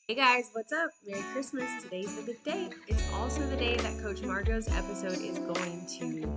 Hey guys, what's up? Merry Christmas. Today's the big day. It's also the day that Coach Margo's episode is going to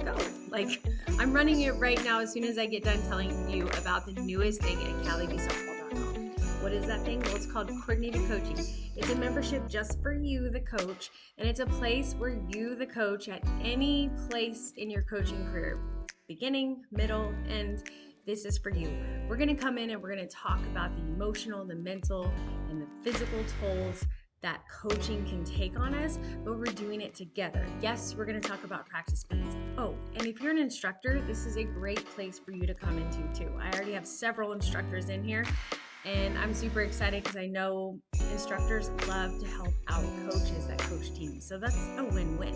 go. Like, I'm running it right now as soon as I get done telling you about the newest thing at KallyBSoftball.com. What is that thing? Well, it's called Coordinated Coaching. It's a membership just for you, the coach, and it's a place where you, the coach, at any place in your coaching career, beginning, middle, end, this is for you. We're going to come in and we're going to talk about the emotional, the mental, and the physical tolls that coaching can take on us, but we're doing it together. Yes, we're going to talk about practice speeds. Oh, and if you're an instructor, this is a great place for you to come into too. I already have several instructors in here, and I'm super excited because I know instructors love to help out coaches that coach teams. So that's a win-win.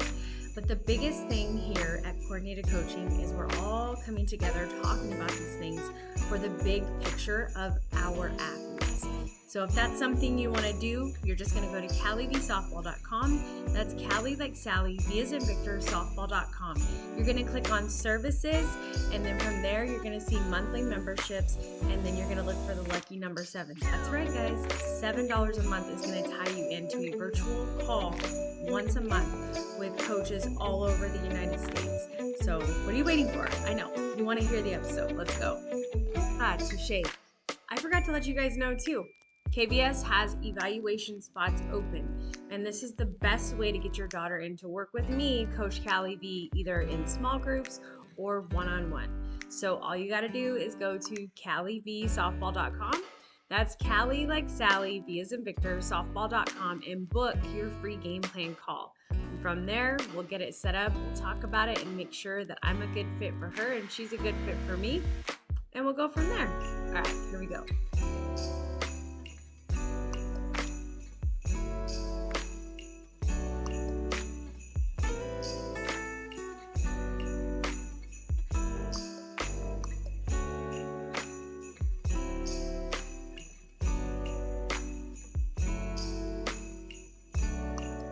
But the biggest thing here at Coordinated Coaching is we're all coming together talking about these things for the big picture of our athletes. So if that's something you want to do, you're just going to go to KallyVSoftball.com. That's Kally like Sally, V as in Victor, softball.com. You're going to click on services, and then from there, you're going to see monthly memberships, and then you're going to look for the lucky number 7. That's right, guys. $7 a month is going to tie you into a virtual call once a month with coaches all over the United States. So what are you waiting for? I know you want to hear the episode. Let's go. Touche. I forgot to let you guys know too. KVS has evaluation spots open, and this is the best way to get your daughter in to work with me, Coach Kally V, either in small groups or one-on-one. So all you got to do is go to KallyVSoftball.com. That's Kally like Sally, V as in Victor, softball.com, and book your free game plan call. And from there, we'll get it set up, we'll talk about it, and make sure that I'm a good fit for her and she's a good fit for me, and we'll go from there. All right, here we go.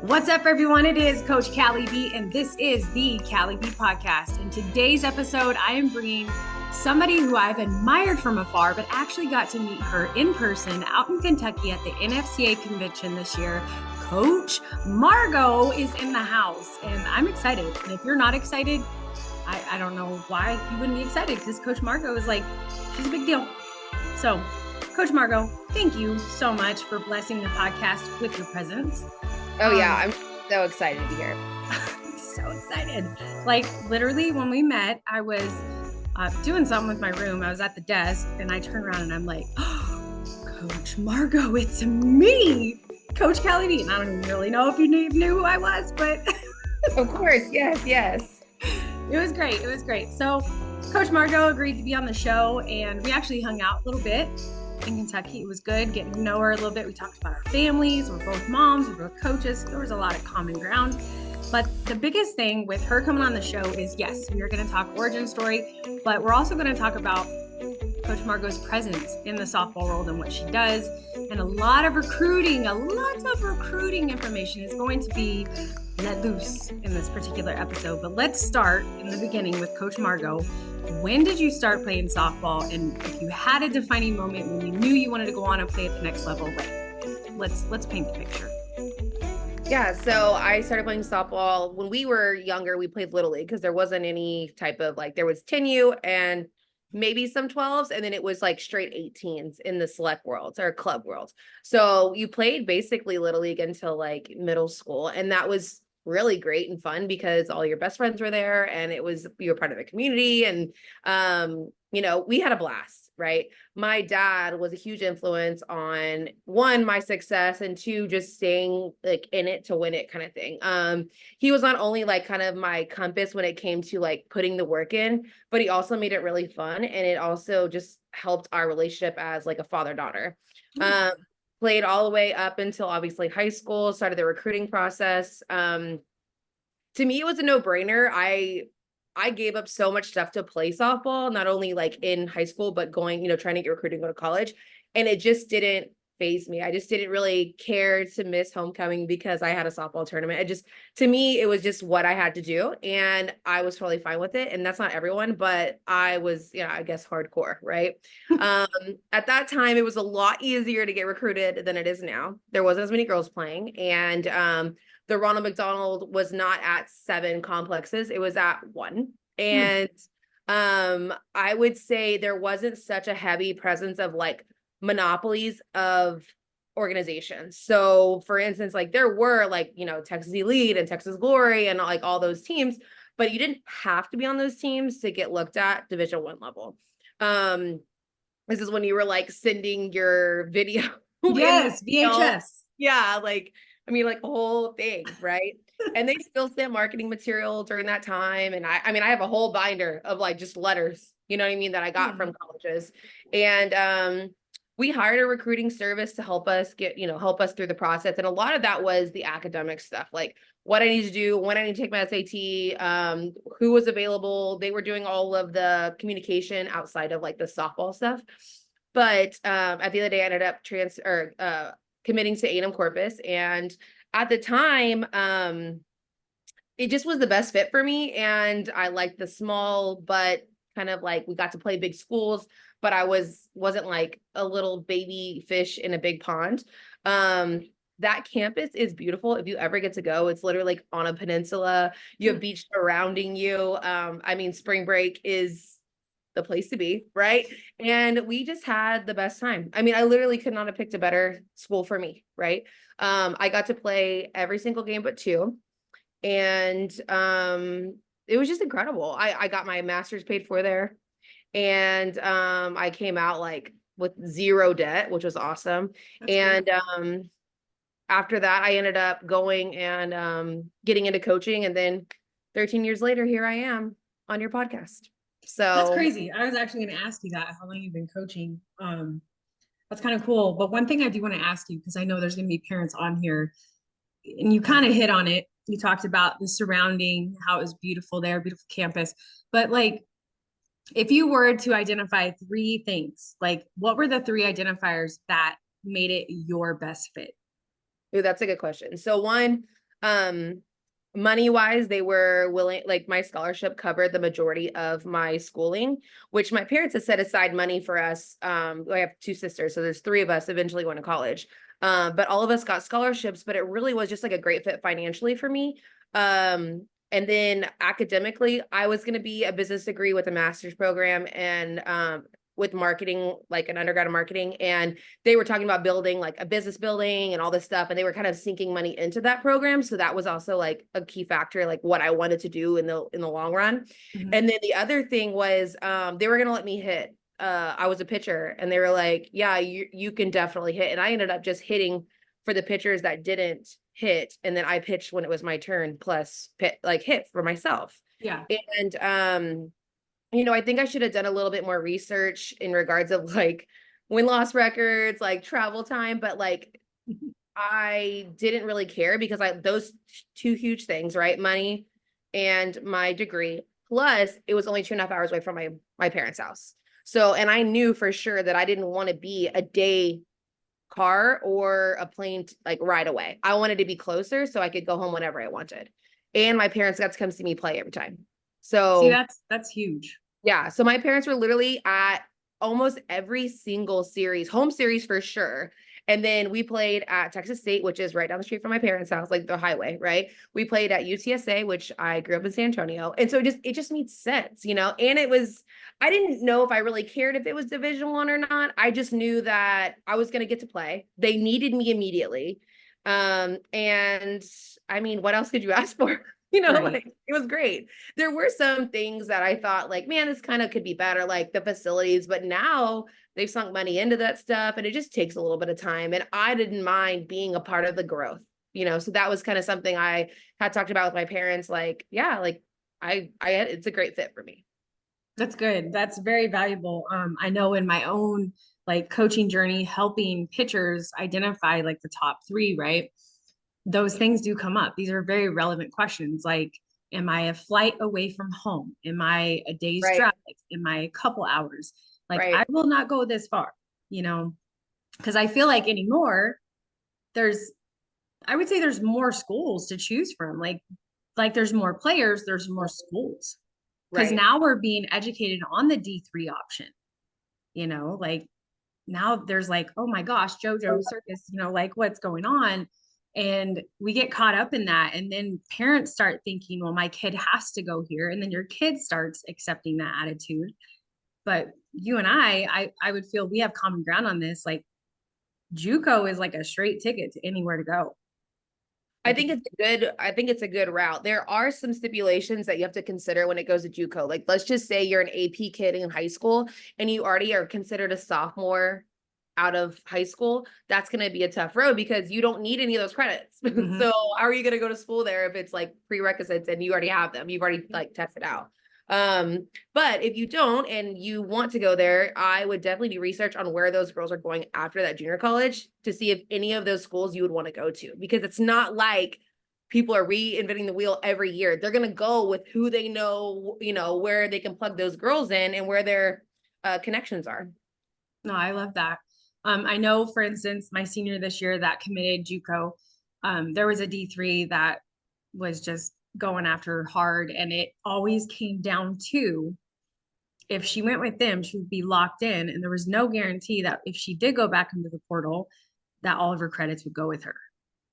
What's up, everyone? It is Coach Kally V, and this is the Kally V podcast. In today's episode, I am bringing somebody who I've admired from afar, but actually got to meet her in person out in Kentucky at the NFCA convention this year. Coach Margo is in the house, and I'm excited. And if you're not excited, I don't know why you wouldn't be excited, because Coach Margo is like, she's a big deal. So, Coach Margo, thank you so much for blessing the podcast with your presence. Oh yeah, I'm so excited to be here. So excited. Like literally when we met, I was doing something with my room. I was at the desk and I turned around and I'm like, oh, Coach Margo, it's me, Coach Kally V. And I don't even really know if you knew who I was, but Of course, yes. It was great. It was great. So Coach Margo agreed to be on the show, and we actually hung out a little bit in Kentucky. It was good getting to know her a little bit. We talked about our families. We're both moms. We're both coaches. There was a lot of common ground. But the biggest thing with her coming on the show is, yes, we are going to talk origin story, but we're also going to talk about Coach Margo's presence in the softball world and what she does. And a lot of recruiting information is going to be let loose in this particular episode. But let's start in the beginning with Coach Margo. When did you start playing softball? And if you had a defining moment when you knew you wanted to go on and play at the next level, let's paint the picture. Yeah, so I started playing softball when we were younger. We played Little League because there wasn't any type of there was 10U and maybe some 12s, and then it was like straight 18s in the select worlds or club worlds. So you played basically Little League until like middle school, and that was really great and fun because all your best friends were there, and you were part of the community, and we had a blast. Right. My dad was a huge influence on, one, my success, and two, just staying like in it to win it kind of thing. He was not only like kind of my compass when it came to like putting the work in, but he also made it really fun. And it also just helped our relationship as like a father-daughter. Played all the way up until obviously high school, started the recruiting process. To me, it was a no-brainer. I gave up so much stuff to play softball, not only like in high school, but going, trying to get recruited, go to college. And it just didn't faze me. I just didn't really care to miss homecoming because I had a softball tournament. To me, it was just what I had to do. And I was totally fine with it. And that's not everyone, but I was, I guess hardcore, right? Um, at that time, it was a lot easier to get recruited than it is now. There wasn't as many girls playing. And the Ronald McDonald was not at 7 complexes, it was at 1. And I would say there wasn't such a heavy presence of like monopolies of organizations. So for instance, like there were like, Texas Elite and Texas Glory and like all those teams, but you didn't have to be on those teams to get looked at Division 1 level. This is when you were like sending your video in the Yes, mail. VHS. Yeah, like like the whole thing, right? And they still sent marketing material during that time. And I have a whole binder of like just letters, you know what I mean, that I got from colleges. And we hired a recruiting service to help us help us through the process. And a lot of that was the academic stuff, like what I need to do, when I need to take my SAT, who was available. They were doing all of the communication outside of like the softball stuff. But at the end of the day, I ended up committing to A&M Corpus. And at the time, it just was the best fit for me. And I liked the small, but kind of like we got to play big schools, but I wasn't like a little baby fish in a big pond. That campus is beautiful. If you ever get to go, it's literally like on a peninsula. You have beach surrounding you. Spring break is the place to be, right? And we just had the best time. I literally could not have picked a better school for me, right? I got to play every single game but 2. And it was just incredible. I got my master's paid for there. And I came out like with 0 debt, which was awesome. That's And great. after that, I ended up going and getting into coaching. And then 13 years later, here I am on your podcast. That's So crazy. I was actually going to ask you that, how long you've been coaching. That's kind of cool. But one thing I do want to ask you, because I know there's going to be parents on here, and you kind of hit on it. You talked about the surrounding, how it was beautiful there, beautiful campus. But like, if you were to identify 3 things, like what were the 3 identifiers that made it your best fit? ooh, that's a good question. So one, money wise, they were willing, like my scholarship covered the majority of my schooling, which my parents had set aside money for us. I have 2 sisters, so there's 3 of us eventually going to college. But all of us got scholarships, but it really was just like a great fit financially for me. And then academically, I was going to be a business degree with a master's program and with marketing, like an undergrad in marketing. And they were talking about building like a business building and all this stuff. And they were kind of sinking money into that program. So that was also like a key factor, like what I wanted to do in the long run. Mhm. And then the other thing was they were going to let me hit. I was a pitcher and they were like, yeah, you can definitely hit. And I ended up just hitting for the pitchers that didn't hit. And then I pitched when it was my turn, plus hit for myself. Yeah. And I think I should have done a little bit more research in regards of like win-loss records, like travel time, but like I didn't really care because those 2 huge things, right? Money and my degree. Plus, it was only 2.5 hours away from my parents' house. So, and I knew for sure that I didn't want to be a day car or a plane like right away. I wanted to be closer so I could go home whenever I wanted. And my parents got to come see me play every time. See, So that's huge. yeah. So my parents were literally at almost every single series, home series for sure. And then we played at Texas State, which is right down the street from my parents' house, like the highway, right? We played at UTSA, which I grew up in San Antonio. And so it just made sense, And I didn't know if I really cared if it was Division 1 or not. I just knew that I was going to get to play. They needed me immediately. And what else could you ask for? Right. Like it was great. There were some things that I thought like, man, this kind of could be better, like the facilities, but now they've sunk money into that stuff and it just takes a little bit of time. And I didn't mind being a part of the growth, so that was kind of something I had talked about with my parents. Like, yeah, like it's a great fit for me. That's good. That's very valuable. I know in my own like coaching journey, helping pitchers identify like the top 3, right? Those things do come up. These are very relevant questions. Like, am I a flight away from home? Am I a day's Right. drive? Am I a couple hours? Like, I Right. will not go this far, you know? Because I feel like anymore, there's, I would say there's more schools to choose from. Like there's more players, there's more schools. Because Right. now we're being educated on the D3 option, like now there's like, oh my gosh, JoJo Circus, like what's going on? And we get caught up in that. And then parents start thinking, well, my kid has to go here. And then your kid starts accepting that attitude. But you and I would feel we have common ground on this. Like JUCO is like a straight ticket to anywhere to go. I Like think if, it's a good route. There are some stipulations that you have to consider when it goes to JUCO. Like, let's just say you're an AP kid in high school and you already are considered a sophomore out of high school. That's going to be a tough road because you don't need any of those credits. mhm. So how are you going to go to school there if it's like prerequisites and you already have them? You've already like tested out. But if you don't and you want to go there, I would definitely do research on where those girls are going after that junior college to see if any of those schools you would want to go to, because it's not like people are reinventing the wheel every year. They're going to go with who they know, where they can plug those girls in and where their connections are. No, I love that. I know, for instance, my senior this year that committed JUCO, there was a D3 that was just going after her hard, and it always came down to if she went with them, she would be locked in, and there was no guarantee that if she did go back into the portal, that all of her credits would go with her.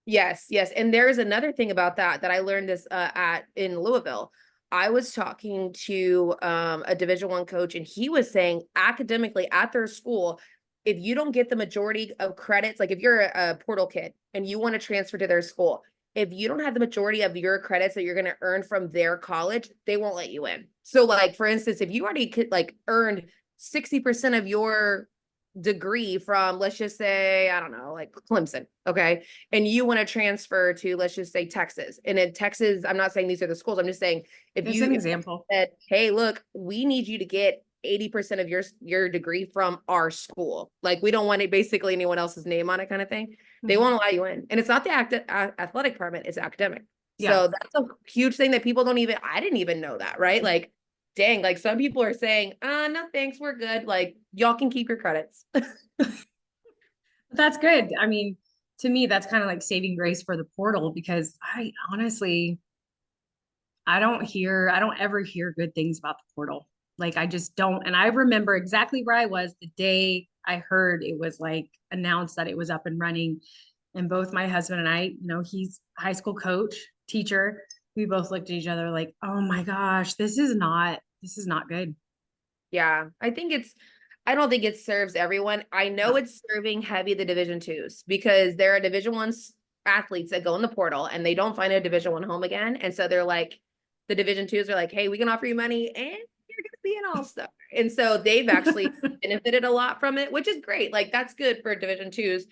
Yes, yes. And there's another thing about that I learned this at in Louisville. I was talking to a Division 1 coach, and he was saying academically at their school, if you don't get the majority of credits, like if you're a portal kid and you want to transfer to their school, if you don't have the majority of your credits that you're going to earn from their college, they won't let you in. So like for instance, if you already could like earned 60% of your degree from, let's just say, I don't know, like Clemson, okay, and you want to transfer to, let's just say, Texas, and in Texas, I'm not saying these are the schools, I'm just saying if It's you an if example. said, hey, look, we need you to get 80% of your degree from our school, like we don't want it basically anyone else's name on it kind of thing, they Mhm. won't allow you in. And it's not the athletic department, it's academic. Yeah. So that's a huge thing that people don't even, I didn't even know that, right? Like dang, like some people are saying, no thanks, we're good, like y'all can keep your credits. That's good. I mean, to me, that's kind of like saving grace for the portal because I honestly, I don't ever hear good things about the portal. Like I just don't. And I remember exactly where I was the day I heard it was like announced that it was up and running. And both my husband and I, he's a high school coach, teacher. We both looked at each other like, oh my gosh, this is not good. Yeah, I don't think it serves everyone. I know No. it's serving heavy the Division 2s because there are Division 1 athletes that go in the portal and they don't find a Division 1 home again. And so they're like, the Division 2s are like, hey, we can offer you money and you're going to be an all-star. And so they've actually benefited a lot from it, which is great. Like that's good for Division 2s.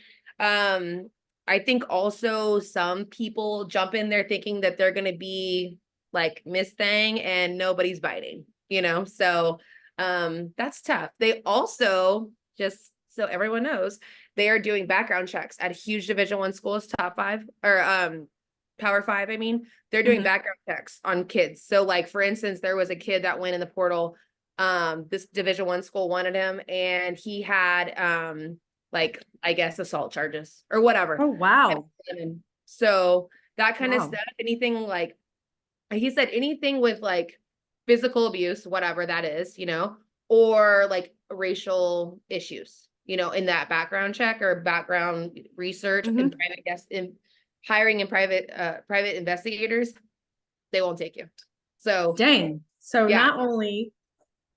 I think also some people jump in there thinking that they're going to be like Miss Thing and nobody's biting. So that's tough. They also, just so everyone knows, they are doing background checks at huge Division 1 schools, top five or Power Five. I mean, they're doing Mhm. background checks on kids. So, like for instance, there was a kid that went in the portal. This Division 1 school wanted him, and he had like I guess assault charges or whatever. Oh, wow. So that kind of Wow. stuff. Anything like he said anything with like physical abuse, whatever that is, or like racial issues, in that background check or background research and Hmm. private guest in hiring and private investigators, they won't take you. So Dang. So yeah, not only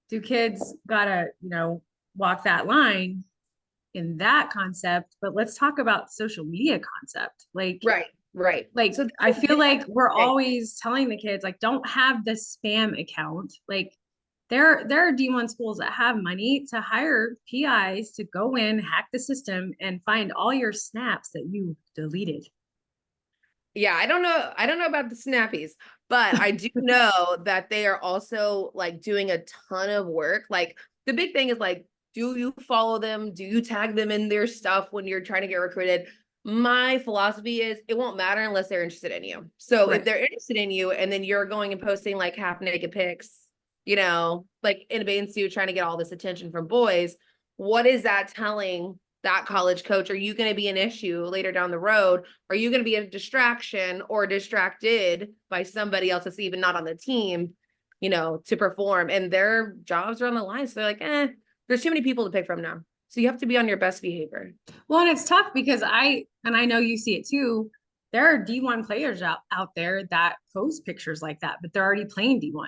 do kids gotta, walk that line in that concept, but let's talk about social media concept. right, right. Like So I this is feel like we're thing. always telling the kids like don't have the spam account. Like there are D1 schools that have money to hire PIs to go in, hack the system, and find all your snaps that you deleted. Yeah, I don't know about the snappies, but I do know that they are also like doing a ton of work. Like the big thing is like, do you follow them? Do you tag them in their stuff when you're trying to get recruited? My philosophy is it won't matter unless they're interested in you. So if Right. they're interested in you and then you're going and posting like half naked pics, like in a bathing suit trying to get all this attention from boys, what is that telling that college coach? Are you going to be an issue later down the road? Are you going to be a distraction or distracted by somebody else that's even not on the team, to perform? And their jobs are on the line. So they're like, there's too many people to pick from now. So you have to be on your best behavior. Well, and it's tough because I know you see it too. There are D1 players out there that post pictures like that, but they're already playing D1.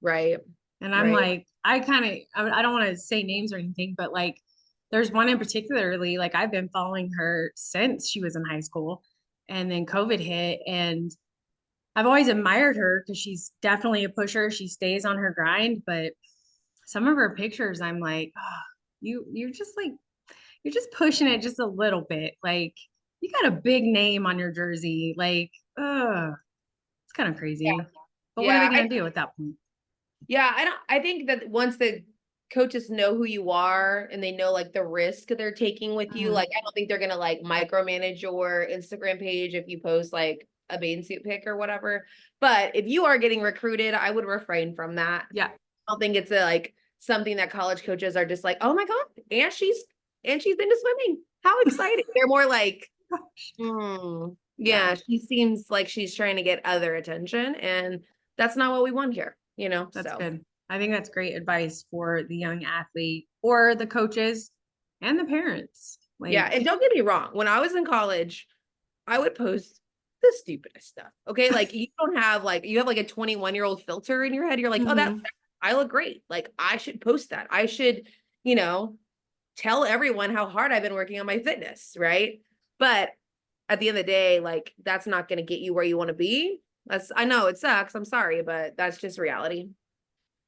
Right. And I'm Right. like, I don't want to say names or anything, but like, there's one in particularly, like, I've been following her since she was in high school, and then COVID hit. And I've always admired her because she's definitely a pusher. She stays on her grind, but some of her pictures, I'm like, oh, you're just pushing it just a little bit. Like, you got a big name on your jersey. Like, it's kind of crazy. But what are Yeah. they gonna do at that point? Yeah, I think that once the coaches know who you are and they know like the risk they're taking with you, Mhm. like I don't think they're gonna like micromanage your Instagram page if you post like a bathing suit pic or whatever. But if you are getting recruited, I would refrain from that. Yeah, I don't think it's like something that college coaches are just like, oh my God, and she's into swimming. How exciting. They're more like, yeah, yeah, she seems like she's trying to get other attention, and that's not what we want here. that's So good. I think that's great advice for the young athlete or the coaches and the parents. yeah, Like, and don't get me wrong, when I was in college, I would post the stupidest stuff. Okay. Like you have like a 21-year-old filter in your head. You're like, oh, mhm. I look great. Like I should post that. I should, you know, tell everyone how hard I've been working on my fitness. Right. But at the end of the day, like that's not going to get you where you want to be. I know it sucks. I'm sorry, but that's just reality.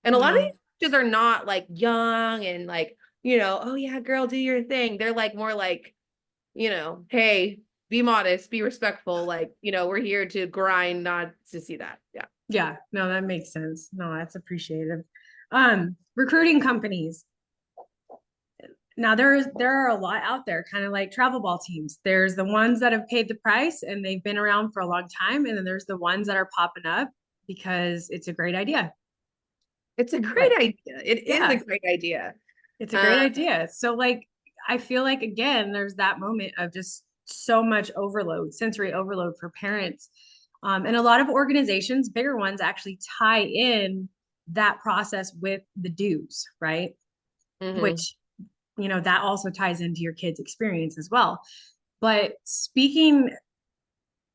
And a lot of No, these coaches are not like young and like, oh yeah, girl, do your thing. They're like more like, hey, be modest, be respectful. Like, we're here to grind, not to see that. Yeah. yeah, no, that makes sense. No, that's appreciative. Recruiting companies. Now there are a lot out there, kind of like travel ball teams. There's the ones that have paid the price and they've been around for a long time, and then there's the ones that are popping up because it's a great idea. It's a great Like, idea. It is a yeah, great idea. it's a great Uh, idea. So like, I feel like again, there's that moment of just so much overload, sensory overload for parents. And a lot of organizations, bigger ones, actually tie in that process with the dues, right? mhm. Which, that also ties into your kids' experience as well. But speaking,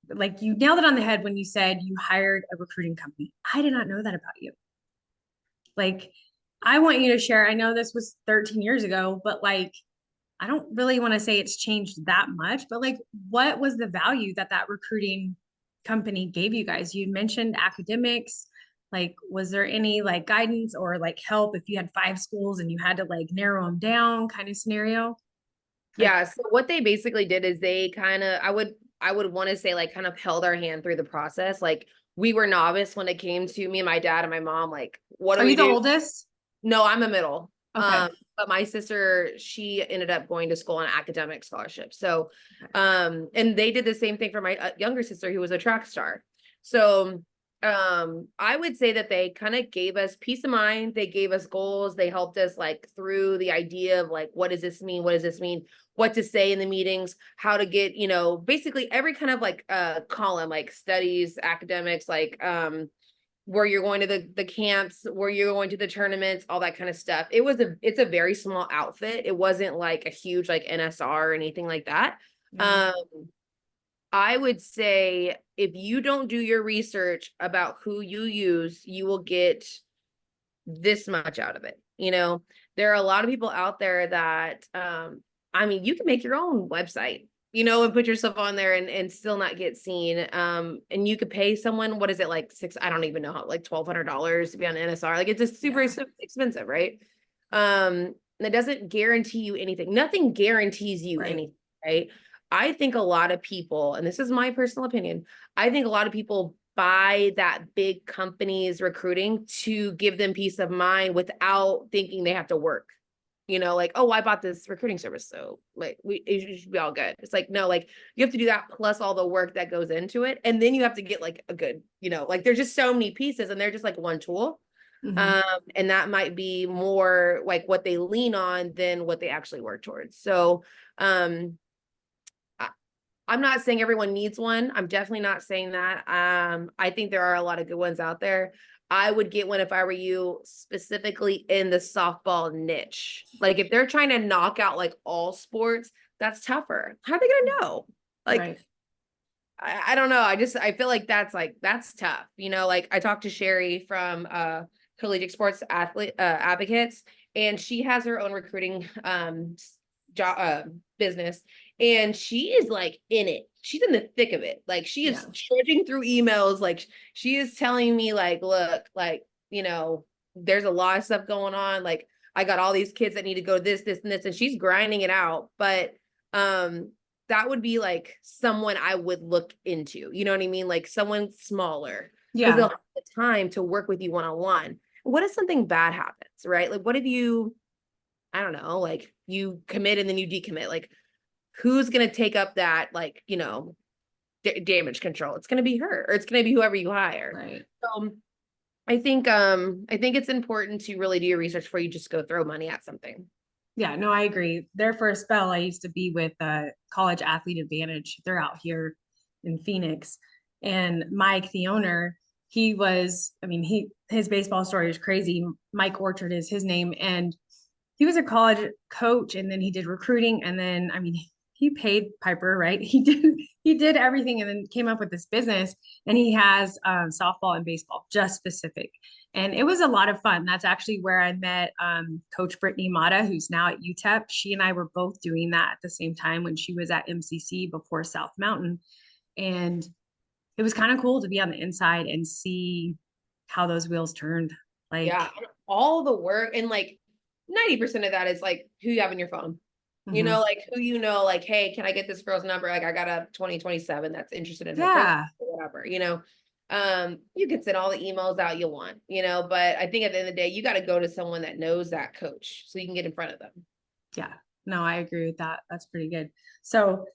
like, you nailed it on the head when you said you hired a recruiting company. I did not know that about you. Like, I want you to share. I know this was 13 years ago, but like, I don't really want to say it's changed that much, but like, what was the value that recruiting company gave you guys? You mentioned academics. Like, was there any like guidance or like help if you had 5 schools and you had to like narrow them down kind of scenario? Like, Yeah. So what they basically did is they kind of, I would want to say like kind of held our hand through the process. Like we were novice when it came to me and my dad and my mom, like, what do are we you the do? oldest? No, I'm a middle. Okay. But my sister, she ended up going to school on academic scholarship. So, and they did the same thing for my younger sister who was a track star. So, I would say that they kind of gave us peace of mind. They gave us goals. They helped us like through the idea of like, what does this mean? What does this mean? What to say in the meetings, how to get, basically every kind of like column, like studies, academics, like where you're going to the camps, where you're going to the tournaments, all that kind of stuff. It's a very small outfit. It wasn't like a huge like NSR or anything like that. Yeah. Um, I would say if you don't do your research about who you use, you will get this much out of it. There are a lot of people out there that I mean, you can make your own website, and put yourself on there and still not get seen. And you could pay someone, what is it, like I don't even know how, like $1,200 to be on NSR. Like it's just super Yeah. expensive, right? And it doesn't guarantee you anything. Nothing guarantees you Right. anything, right? I think a lot of people, and this is my personal opinion, I think a lot of people buy that big company's recruiting to give them peace of mind without thinking they have to work. Like, oh, I bought this recruiting service, so like it should be all good. It's like, no, like you have to do that plus all the work that goes into it. And then you have to get like a good, like there's just so many pieces and they're just like one tool. Hmm. Um, and that might be more like what they lean on than what they actually work towards. So Um, I, I'm not saying everyone needs one. I'm definitely not saying that. I think there are a lot of good ones out there. I would get one if I were you, specifically in the softball niche. Like if they're trying to knock out like all sports, that's tougher. How are they gonna know? Like Right. I don't know. I feel like that's tough. You know, like I talked to Sherry from Collegiate Sports Athlete Advocates, and she has her own recruiting job business, and she is like in it. She's in the thick of it. Like she Yeah. is trudging through emails. Like she is telling me, like, look, like, you know, there's a lot of stuff going on. Like I got all these kids that need to go this, this, and this, and she's grinding it out. But that would be like someone I would look into. You know what I mean? Like someone smaller because they'll Yeah. have the time to work with you one on one. What if something bad happens, right? Like, what if you, I don't know, like you commit and then you decommit? Like, who's going to take up that, like, you know, damage control? It's going to be her or it's going to be whoever you hire. Right. So I think it's important to really do your research before you just go throw money at something. Yeah, no, I agree. There for a spell, I used to be with College Athlete Advantage. They're out here in Phoenix. And Mike, the owner, he was, I mean, his baseball story is crazy. Mike Orchard is his name. And he was a college coach and then he did recruiting. And then, I mean, he paid Piper, right? He did everything and then came up with this business. And he has softball and baseball, just specific. And it was a lot of fun. That's actually where I met Coach Brittany Mata, who's now at UTEP. She and I were both doing that at the same time when she was at MCC before South Mountain. And it was kind of cool to be on the inside and see how those wheels turned. Like, Yeah, all the work and like 90% of that is like who you have in your phone. You know, mhm. like who you know, like, hey, can I get this girl's number? Like I got a 2027 that's interested in her program Yeah, or whatever, you know. You can send all the emails out you want, you know, but I think at the end of the day, you got to go to someone that knows that coach so you can get in front of them. yeah. No, I agree with that. That's pretty good. So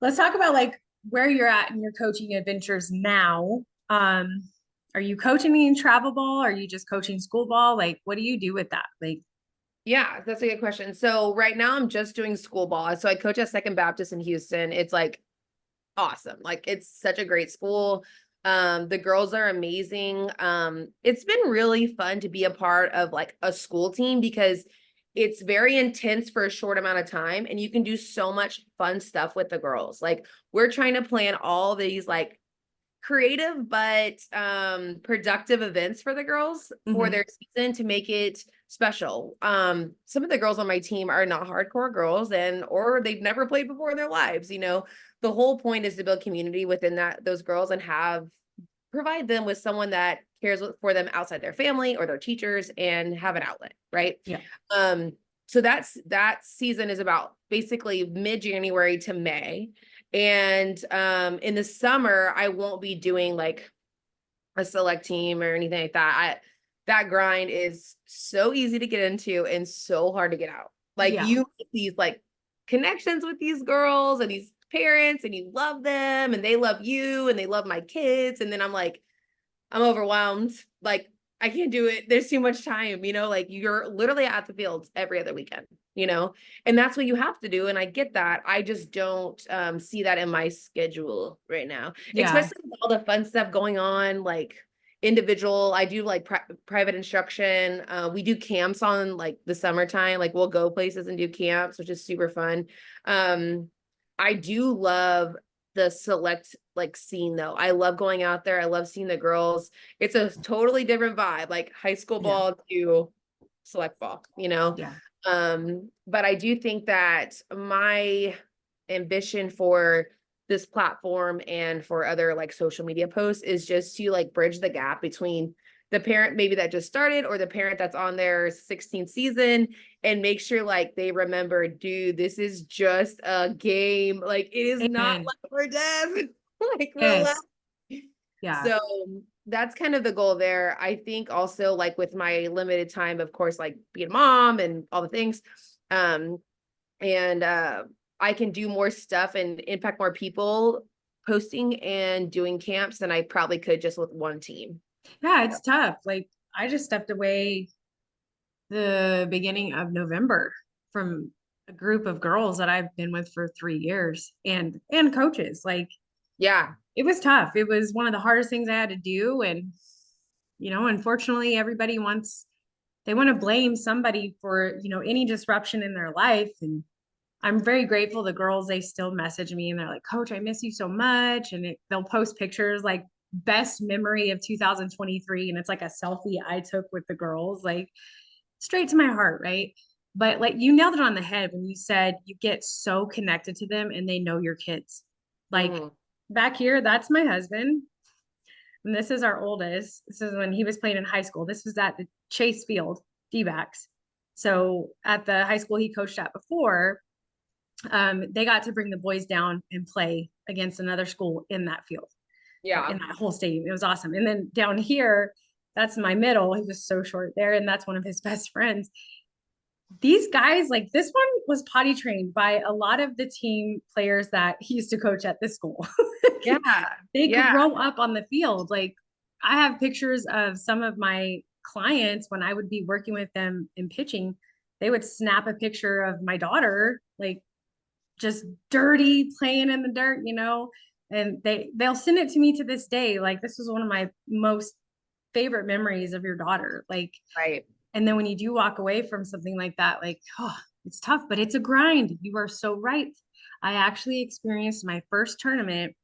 let's talk about like where you're at in your coaching adventures now. Are you coaching in travel ball? Are you just coaching school ball? Like, what do you do with that? Like, Yeah, that's a good question. So right now I'm just doing school ball. So I coach at Second Baptist in Houston. It's like awesome. Like it's such a great school. The girls are amazing. It's been really fun to be a part of like a school team because it's very intense for a short amount of time and you can do so much fun stuff with the girls. Like we're trying to plan all these like creative but productive events for the girls for mhm. their season to make it special. Some of the girls on my team are not hardcore girls and or they've never played before in their lives, you know. The whole point is to build community within that those girls and have provide them with someone that cares for them outside their family or their teachers and have an outlet, right? Yeah, Um, so that season is about basically mid-January to May. And in the summer, I won't be doing like a select team or anything like that. That grind is so easy to get into and so hard to get out. Like yeah, you make these like connections with these girls and these parents and you love them and they love you and they love my kids. And then I'm like, I'm overwhelmed. Like, I can't do it. There's too much time, you know, like you're literally at the fields every other weekend, you know, and that's what you have to do. And I get that. I just don't see that in my schedule right now, yeah. especially with all the fun stuff going on, like individual. I do like private instruction. We do camps on like the summertime, like we'll go places and do camps, which is super fun. Um, I do love the select like scene though. I love going out there. I love seeing the girls. It's a totally different vibe, like high school Yeah, ball to select ball, you know. yeah, But I do think that my ambition for this platform and for other like social media posts is just to like bridge the gap between the parent maybe that just started or the parent that's on their 16th season and make sure like they remember, dude, this is just a game. Like it is not amen. life or death. Like relax. Yes, yeah, So that's kind of the goal there. I think also like with my limited time, of course, like being a mom and all the things. Um, and I can do more stuff and impact more people posting and doing camps than I probably could just with one team. yeah. It's tough. Like, I just stepped away the beginning of November from a group of girls that I've been with for 3 years and coaches. Like Yeah. it was tough. It was one of the hardest things I had to do. And, unfortunately everybody they want to blame somebody for, any disruption in their life. And I'm very grateful the girls, they still message me and they're like, Coach, I miss you so much. And they'll post pictures like best memory of 2023. And it's like a selfie I took with the girls, like straight to my heart, right? But like you nailed it on the head when you said you get so connected to them and they know your kids. Like Mhm. back here, that's my husband. And this is our oldest. This is when he was playing in high school. This was at the Chase Field, D-backs. So at the high school he coached at before, they got to bring the boys down and play against another school in that field, Yeah. in that whole stadium. It was awesome. And then down here, that's my middle. He was so short there, and that's one of his best friends. These guys, like this one was potty trained by a lot of the team players that he used to coach at this school. Yeah. They Yeah. grow up on the field. Like I have pictures of some of my clients when I would be working with them in pitching. They would snap a picture of my daughter, like just dirty playing in the dirt, and they'll send it to me to this day. Like this was one of my most favorite memories of your daughter. Like, Right. and then when you do walk away from something like that, like, oh, it's tough, but it's a grind. You are so right. I actually experienced my first tournament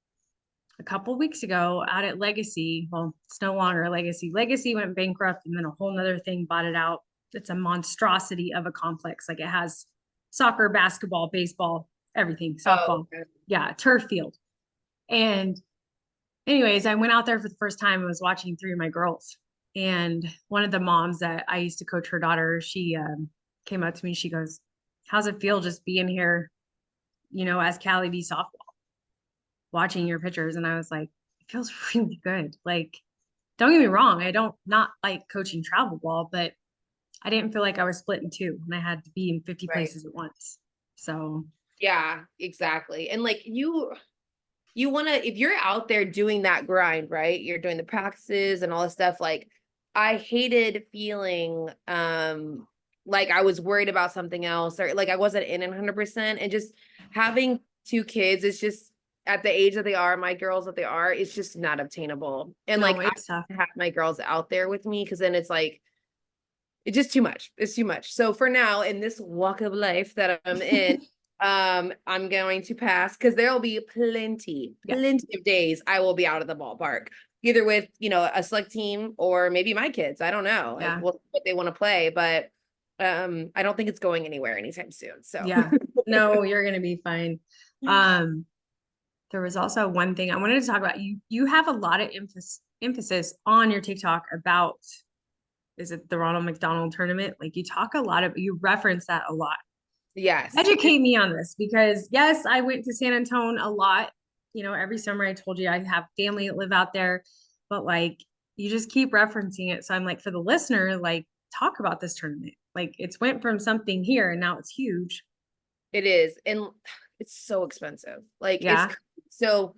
a couple weeks ago out at Legacy. Well, it's no longer Legacy. Legacy went bankrupt and then a whole nother thing bought it out. It's a monstrosity of a complex. Like it has soccer, basketball, baseball, everything, Oh, softball. okay. Yeah, turf field. And anyways, I went out there for the first time and was watching three of my girls. And one of the moms that I used to coach her daughter, she came up to me. She goes, how's it feel just being here, as Kally B softball, watching your pictures? And I was like, it feels really good. Like, don't get me wrong, I don't not like coaching travel ball, but I didn't feel like I was split in two and I had to be in 50 Right. places at once. So Yeah, exactly. And like you want to, if you're out there doing that grind, right? You're doing the practices and all this stuff. Like I hated feeling like I was worried about something else or like I wasn't in it 100%. And just having two kids is just at the age that they are, my girls that they are, it's just not obtainable. And no, like I it's tough. have my girls out there with me because then it's like it's just too much. It's too much. So for now, in this walk of life that I'm in, I'm going to pass because there'll be Yeah. plenty of days I will be out of the ballpark, either with a select team or maybe my kids. I don't know Yeah. what they want to play, but I don't think it's going anywhere anytime soon. So Yeah. No, you're gonna be fine. Um, there was also one thing I wanted to talk about. You have a lot of emphasis on your TikTok about, is it the Ronald McDonald tournament? Like you reference that a lot. yes, Educate me on this because yes, I went to San Antonio a lot. Every summer I told you I have family that live out there, but like you just keep referencing it. So I'm like, for the listener, like talk about this tournament. Like it's went from something here and now it's huge. it is, and it's so expensive. Like it's Yeah. so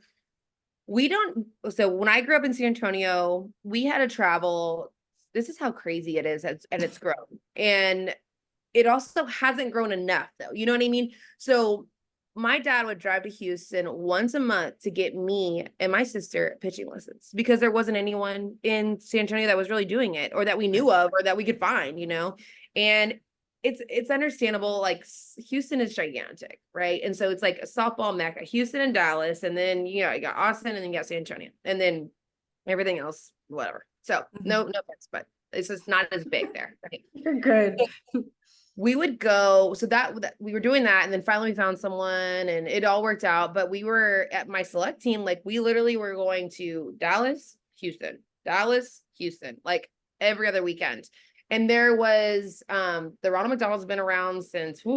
we don't so when I grew up in San Antonio, we had to travel. This is how crazy it is and it's grown. And it also hasn't grown enough though. You know what I mean? So my dad would drive to Houston once a month to get me and my sister pitching lessons because there wasn't anyone in San Antonio that was really doing it or that we knew of or that we could find. And it's understandable. Like Houston is gigantic, right? And so it's like a softball mecca, Houston and Dallas, and then you got Austin, and then you got San Antonio, and then everything else, whatever. So no offense, but it's just not as big there, right? You're good. We would go, so that we were doing that, and then finally we found someone and it all worked out. But we were at my select team, like we literally were going to Dallas, Houston, like every other weekend. And there was the Ronald McDonald's been around since I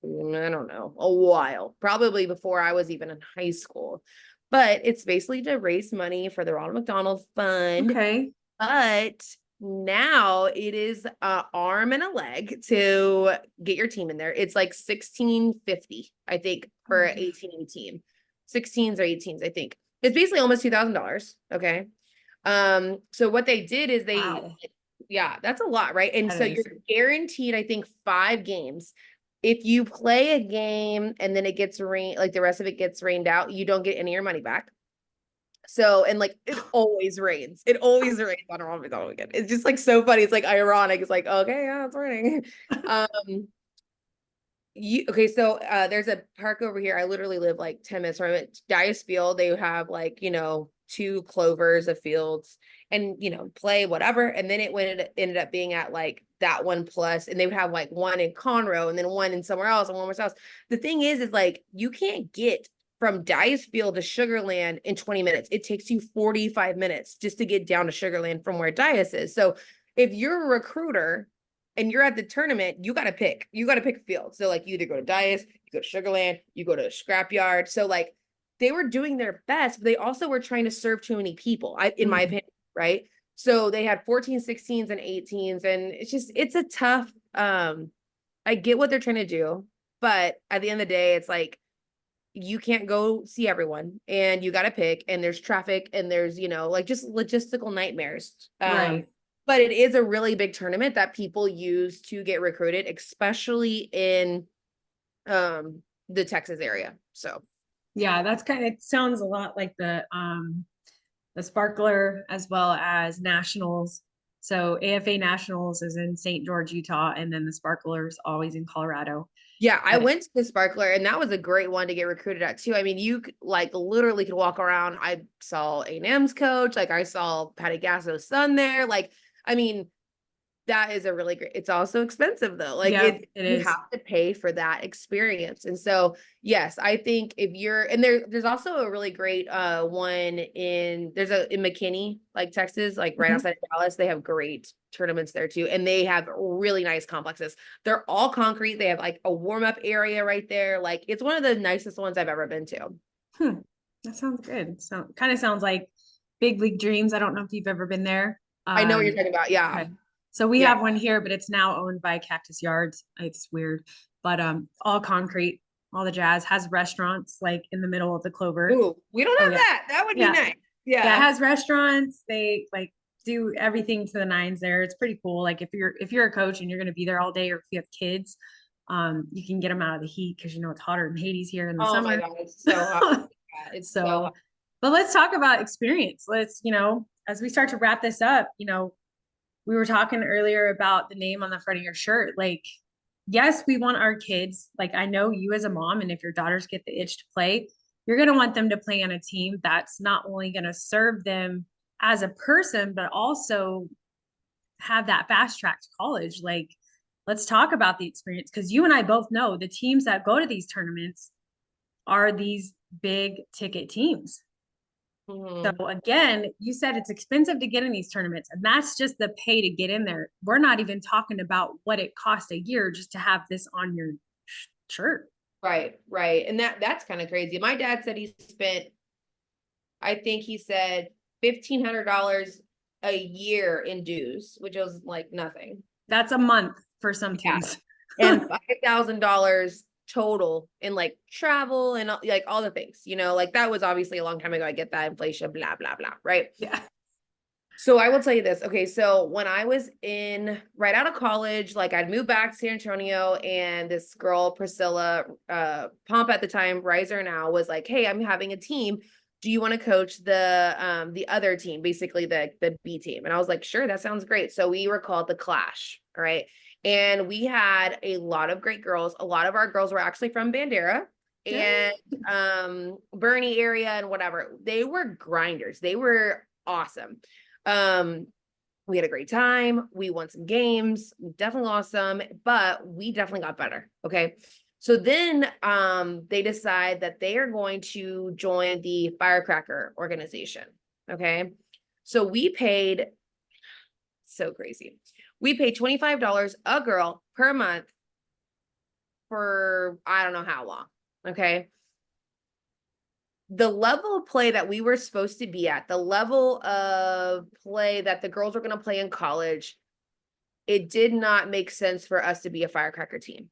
don't know, a while, probably before I was even in high school. But it's basically to raise money for the Ronald McDonald Fund. Okay. But now it is an arm and a leg to get your team in there. It's like $16.50, I think, for an 18 team. 16s or 18s, I think. It's basically almost $2,000. Okay. So what they did is Wow. yeah, that's a lot, right? And That so you're is. guaranteed, I think, 5 games. if you play a game and then it gets rained, like the rest of it gets rained out, you don't get any of your money back. So, and like it always rains. It always rains on a Ramadan weekend. It's just like so funny. It's like ironic. It's like, okay, yeah, it's raining. Um, okay, so there's a park over here. I literally live like 10 minutes from it. Dias Field, they have like, you know, 2 clovers of fields and you know, play whatever. And then ended up being at like that one plus, and they would have like one in Conroe and then one in somewhere else and one more else. The thing is like you can't get from Dias Field to Sugarland in 20 minutes. It takes you 45 minutes just to get down to Sugarland from where Dias is. So if you're a recruiter and you're at the tournament, you got to pick. You got to pick a field. So like you either go to Dias, you go to Sugarland, you go to Scrapyard. So like they were doing their best, but they also were trying to serve too many people, in my opinion, right? So they had 14, 16s and 18s, and it's a tough. I get what they're trying to do, but at the end of the day, it's like you can't go see everyone, and you got to pick, and there's traffic, and there's like just logistical nightmares. Right. But it is a really big tournament that people use to get recruited, especially in the Texas area. So Yeah, it sounds a lot like the Sparkler as well as Nationals. So AFA Nationals is in St. George, Utah, and then the Sparkler's always in Colorado. yeah, I But went to the Sparkler, and that was a great one to get recruited at too. I mean, you like literally could walk around. I saw A&M's coach, like I saw Patty Gasso's son there. Like, I mean, that is a really great. It's also expensive though. Like yeah, it you is. have to pay for that experience. And so, yes, I think if you're and there's also a really great one in McKinney, like Texas, like right Mhm. outside of Dallas. They have great tournaments there too. And they have really nice complexes. They're all concrete. They have like a warm-up area right there. Like it's one of the nicest ones I've ever been to. Hmm. That sounds good. So kind of sounds like Big League Dreams. I don't know if you've ever been there. I know what you're talking about. Yeah. Okay. So we Yeah. have one here, but it's now owned by Cactus Yards. It's weird, but all concrete, all the jazz, has restaurants like in the middle of the clover. Ooh, we don't Oh have yeah. that. That would be Yeah. nice. Yeah, it Yeah. has restaurants. They like do everything to the nines there. It's pretty cool. Like if you're a coach and you're going to be there all day, or if you have kids, you can get them out of the heat because it's hotter in Hades here in the Oh my summer. God, it's so hot. Yeah, it's so So, hot. but let's talk about experience. As we start to wrap this up, we were talking earlier about the name on the front of your shirt. Like, yes, we want our kids. Like, I know you as a mom, and if your daughters get the itch to play, you're going to want them to play on a team that's not only going to serve them as a person, but also have that fast track to college. Like, let's talk about the experience because you and I both know the teams that go to these tournaments are these big ticket teams. Mhm. So again, you said it's expensive to get in these tournaments, and that's just the pay to get in there. We're not even talking about what it costs a year just to have this on your shirt. Right, right. And that's kind of crazy. My dad said he spent, I think he said $1,500 a year in dues, which was like nothing. That's a month for some Yeah. teams. And $5,000 total in like travel and like all the things, like that was obviously a long time ago. I get that inflation, blah, blah, blah. Right. Yeah. So I will tell you this. Okay. So when I was right out of college, like I'd moved back to San Antonio, and this girl, Priscilla, Pomp at the time, Riser now, was like, hey, I'm having a team. Do you want to coach the other team, basically the B team? And I was like, sure, that sounds great. So we were called the Clash. All right. And we had a lot of great girls. A lot of our girls were actually from Bandera Yeah. and Bernie area and whatever. They were grinders. They were awesome. We had a great time. We won some games. We definitely lost some, but we definitely got better. Okay. So then they decide that they are going to join the Firecracker organization. Okay. So we paid, so crazy. We paid $25 a girl per month for I don't know how long. Okay. The level of play that we were supposed to be at, the level of play that the girls were going to play in college, it did not make sense for us to be a Firecracker team.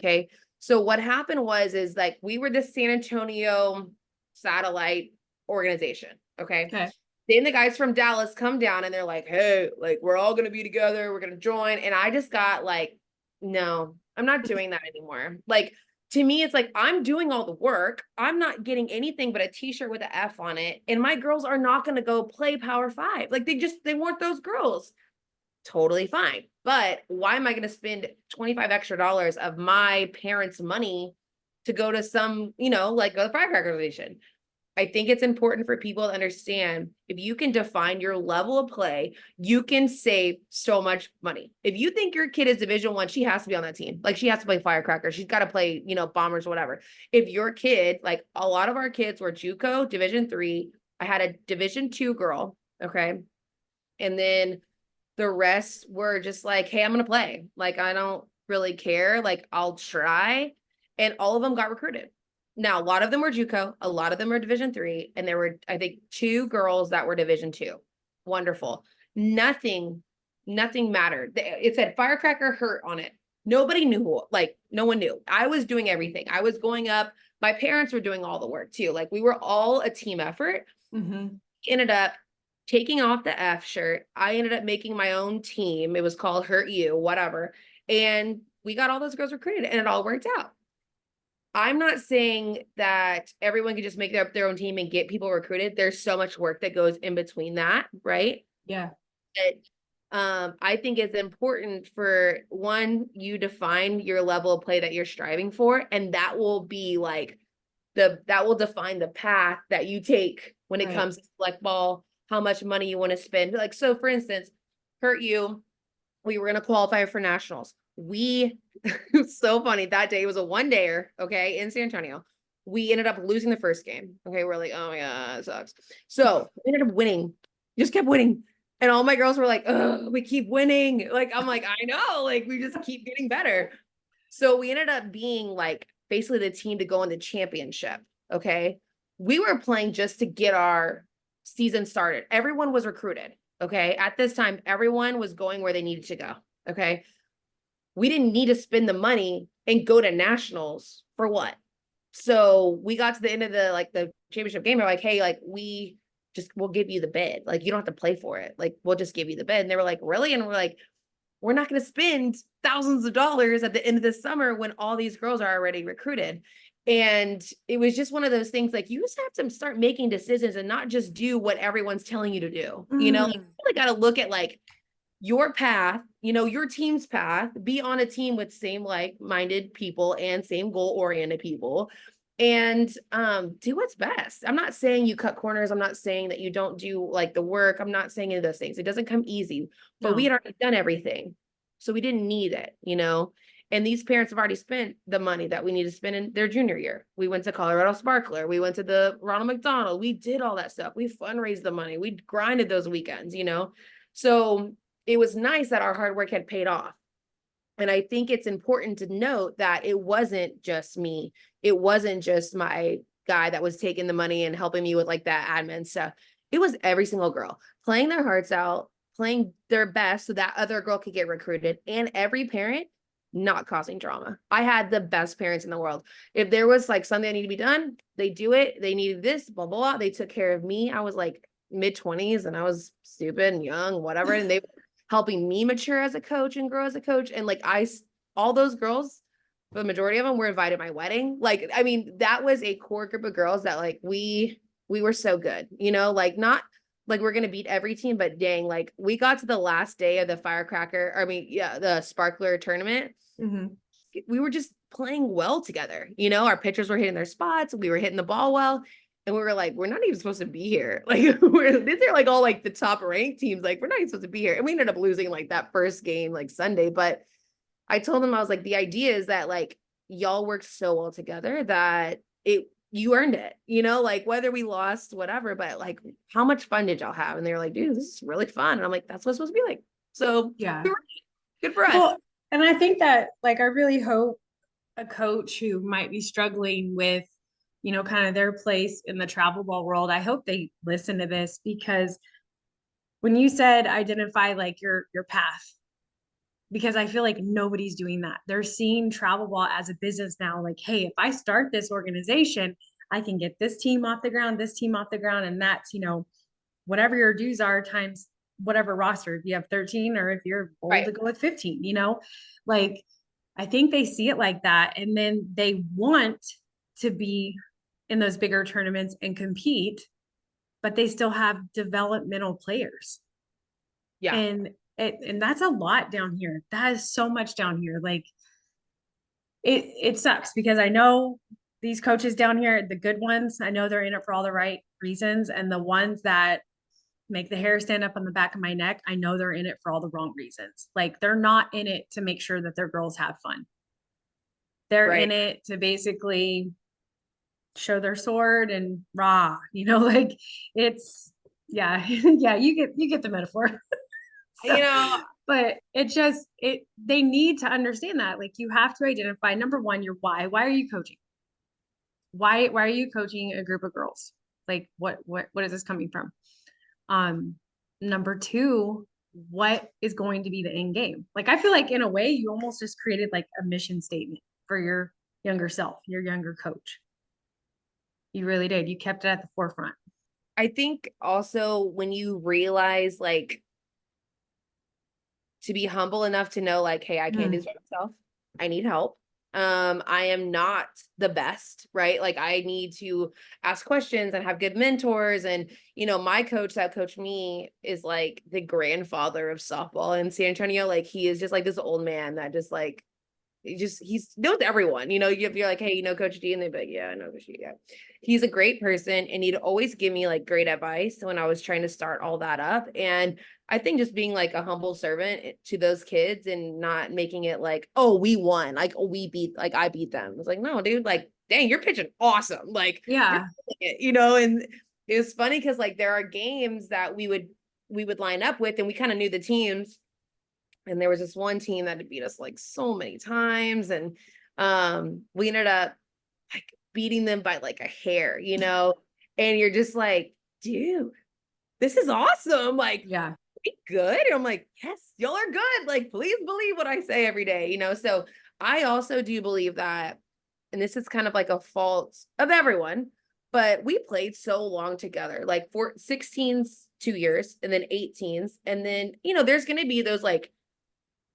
Okay. So what happened is like we were the San Antonio satellite organization. Okay. Okay. Then the guys from Dallas come down and they're like, hey, like we're all going to be together. We're going to join. And I just got like, no, I'm not doing that anymore. Like, to me, it's like I'm doing all the work. I'm not getting anything but a t-shirt with an F on it. And my girls are not going to go play Power Five. Like they weren't those girls. Totally fine. But why am I going to spend 25 extra dollars of my parents' money to go to some, like a firecracker organization? I think it's important for people to understand if you can define your level of play, you can save so much money. If you think your kid is Division 1, she has to be on that team. Like she has to play firecracker. She's got to play, bombers, whatever. If your kid, like a lot of our kids were JUCO Division 3, I had a Division 2 girl. Okay. And then the rest were just like, hey, I'm going to play. Like, I don't really care. Like, I'll try. And all of them got recruited. Now, a lot of them were JUCO, a lot of them were Division 3, and there were, I think, 2 girls that were Division 2. Wonderful. Nothing mattered. It said firecracker hurt on it. Nobody knew, like, no one knew. I was doing everything. I was going up. My parents were doing all the work too. Like, we were all a team effort. Mm-hmm. Ended up taking off the F shirt. I ended up making my own team. It was called Hurt You, whatever. And we got all those girls recruited and it all worked out. I'm not saying that everyone can just make their own team and get people recruited. There's so much work that goes in between that, right? Yeah. But I think it's important for one, you define your level of play that you're striving for, and that will be like that will define the path that you take when it comes to select ball, how much money you want to spend. Like, so for instance, Hurt You, we were going to qualify for nationals. It was so funny. That day was a 1-dayer, okay, in San Antonio. We ended up losing the first game. Okay, we're like, oh my God, it sucks. So we ended up winning. Just kept winning. And all my girls were like, oh, we keep winning. Like, I'm like, I know, like, we just keep getting better. So we ended up being like basically the team to go in the championship. Okay. We were playing just to get our season started. Everyone was recruited. Okay. At this time, everyone was going where they needed to go. Okay. We didn't need to spend the money and go to nationals for what? So we got to the end of the championship game. We're like, hey, like we'll give you the bid. Like you don't have to play for it. Like we'll just give you the bid. And they were like, really? And we're like, we're not going to spend thousands of dollars at the end of the summer when all these girls are already recruited. And it was just one of those things, like you just have to start making decisions and not just do what everyone's telling you to do. Like, you really got to look at like your path, your team's path, be on a team with same like-minded people and same goal-oriented people, and do what's best. I'm not saying you cut corners. I'm not saying that you don't do like the work. I'm not saying any of those things. It doesn't come easy, but we had already done everything. So we didn't need it, and these parents have already spent the money that we need to spend in their junior year. We went to Colorado Sparkler. We went to the Ronald McDonald. We did all that stuff. We fundraised the money. We grinded those weekends, So it was nice that our hard work had paid off. And I think it's important to note that it wasn't just me. It wasn't just my guy that was taking the money and helping me with like that admin stuff. It was every single girl playing their hearts out, playing their best so that other girl could get recruited, and every parent not causing drama. I had the best parents in the world. If there was like something that needed to be done, they do it. They needed this, blah, blah, blah. They took care of me. I was like mid-20s and I was stupid and young, whatever. And they helping me mature as a coach and grow as a coach. And like all those girls, the majority of them were invited to my wedding. Like, I mean, that was a core group of girls that like we were so good, like not like we're gonna beat every team, but dang, like we got to the last day of the the Sparkler tournament. Mm-hmm. We were just playing well together. Our pitchers were hitting their spots, we were hitting the ball well. And we were like, we're not even supposed to be here. Like, these are like all like the top ranked teams. Like, we're not even supposed to be here. And we ended up losing like that first game, like Sunday. But I told them, I was like, the idea is that like y'all worked so well together that you earned it, like whether we lost, whatever, but like how much fun did y'all have? And they were like, dude, this is really fun. And I'm like, that's what it's supposed to be like. So Yeah. Good for us. Well, and I think that like I really hope a coach who might be struggling with kind of their place in the travel ball world, I hope they listen to this, because when you said identify like your path, because I feel like nobody's doing that. They're seeing travel ball as a business now. Like, hey, if I start this organization, I can get this team off the ground, and that's, whatever your dues are times whatever roster. If you have 13 or if you're bold Right. to go with 15, like I think they see it like that. And then they want to be in those bigger tournaments and compete, but they still have developmental players. Yeah. And that's a lot down here. That is so much down here. Like it sucks because I know these coaches down here, the good ones, I know they're in it for all the right reasons. And the ones that make the hair stand up on the back of my neck, I know they're in it for all the wrong reasons. Like they're not in it to make sure that their girls have fun. They're in Right. it to basically show their sword and rah, like it's yeah, yeah, you get the metaphor. You So, know, but they need to understand that. Like you have to identify number one, your why. Why are you coaching? Why are you coaching a group of girls? Like what is this coming from? Um, Number two, what is going to be the end game? Like I feel like in a way you almost just created like a mission statement for your younger self, your younger coach. You really did. You kept it at the forefront. I think also when you realize like to be humble enough to know like, hey, I can't do Mm, this by myself. I need help. I am not the best, right? Like I need to ask questions and have good mentors. And my coach that coached me is like the grandfather of softball in San Antonio. Like he is just like this old man that just like he's knows everyone. You're like, hey, Coach D, and they'd be like, yeah, I know Coach D. Yeah, he's a great person, and he'd always give me like great advice when I was trying to start all that up. And I think just being like a humble servant to those kids and not making it like, oh, we won, like oh, we beat, like I beat them. It's like, no, dude, like, dang, you're pitching awesome, like you're yeah. killing it, and it was funny because like there are games that we would line up with, and we kind of knew the teams. And there was this one team that had beat us like so many times. And we ended up like beating them by like a hair. And you're just like, dude, this is awesome. Like, Yeah. we good. And I'm like, yes, y'all are good. Like, please believe what I say every day. So I also do believe that, and this is kind of like a fault of everyone, but we played so long together, like 16s 2 years, and then 18s. And then, there's going to be those like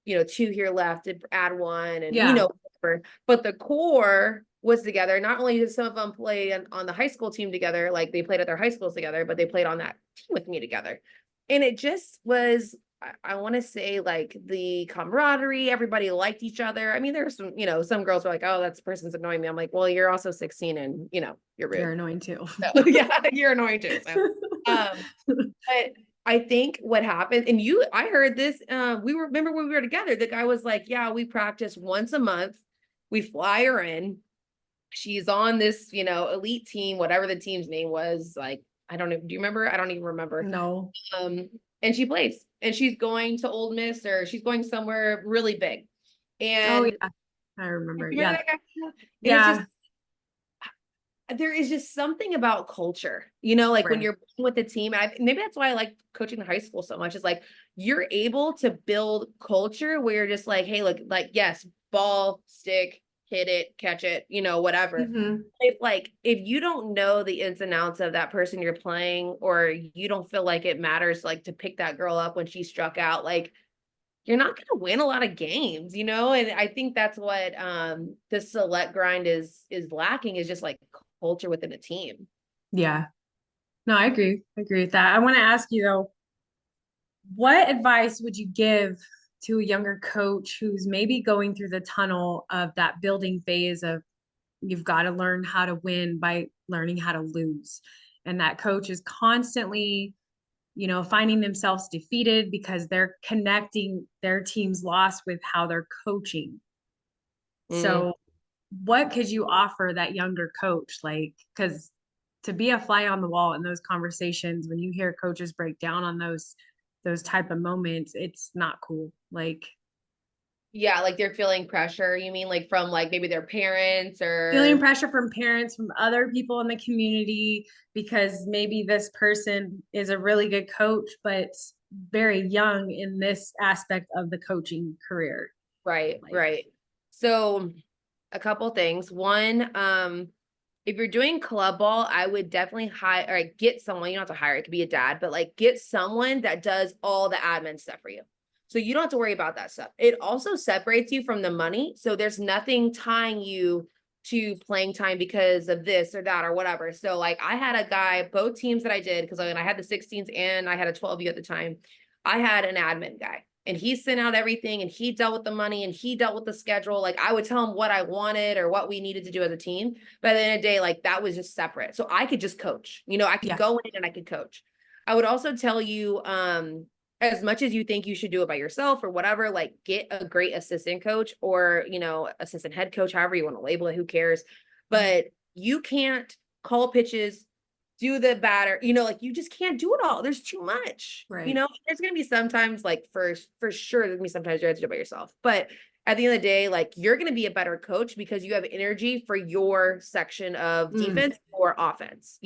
2 here left to add one, and Yeah. whatever. But the core was together. Not only did some of them play on the high school team together, like they played at their high schools together, but they played on that team with me together. And it just was, I want to say, like the camaraderie, everybody liked each other. I mean, there's some girls were like, oh, that person's annoying me. I'm like, well, you're also 16 and you're You're rude. annoying too. So, yeah, you're annoying too. So um but I think what happened, and I heard this, remember when we were together, the guy was like, yeah, we practice once a month. We fly her in. She's on this, elite team, whatever the team's name was. Like, I don't know. Do you remember? I don't even remember. No. And she plays, and she's going to Ole Miss, or she's going somewhere really big. Oh And yeah. I remember. remember Yeah. that guy? And it's just, Yeah. there is just something about culture, like when Right. you're with the team. And maybe that's why I like coaching the high school so much. Is like you're able to build culture where you're just like, hey, look, like, yes, ball, stick, hit it, catch it, whatever. Hmm. If you don't know the ins and outs of that person you're playing, or you don't feel like it matters, like to pick that girl up when she struck out, like you're not going to win a lot of games. And I think that's what the select grind is lacking, is just like culture within a team. Yeah. No, I agree. I agree with that. I want to ask you though, what advice would you give to a younger coach who's maybe going through the tunnel of that building phase of you've got to learn how to win by learning how to lose? And that coach is constantly, finding themselves defeated because they're connecting their team's loss with how they're coaching. Mm. So, what could you offer that younger coach? Like, because to be a fly on the wall in those conversations, when you hear coaches break down on those type of moments, it's not cool. Like Yeah, like they're feeling pressure. You mean like from like maybe their parents feeling or pressure from parents, from other people in the community, because maybe this person is a really good coach, but very young in this aspect of the coaching career. right, Like, right. So a couple things. One, if you're doing club ball, I would definitely hire or get someone. You don't have to hire, it could be a dad, but like get someone that does all the admin stuff for you. So you don't have to worry about that stuff. It also separates you from the money. So there's nothing tying you to playing time because of this or that or whatever. So like I had a guy, both teams that I did, because I had the 16s and I had a 12U at the time. I had an admin guy and he sent out everything and he dealt with the money and he dealt with the schedule. Like I would tell him what I wanted or what we needed to do as a team. But at the end of the day, like that was just separate. So I could just coach, I could Yeah. go in and I could coach. I would also tell you, as much as you think you should do it by yourself or whatever, like get a great assistant coach or, assistant head coach, however you want to label it, who cares? But you can't call pitches, do the batter, like you just can't do it all. There's too much, Right. There's going to be sometimes like for sure, there's going to be sometimes you have to do it by yourself. But at the end of the day, like you're going to be a better coach because you have energy for your section of defense or offense,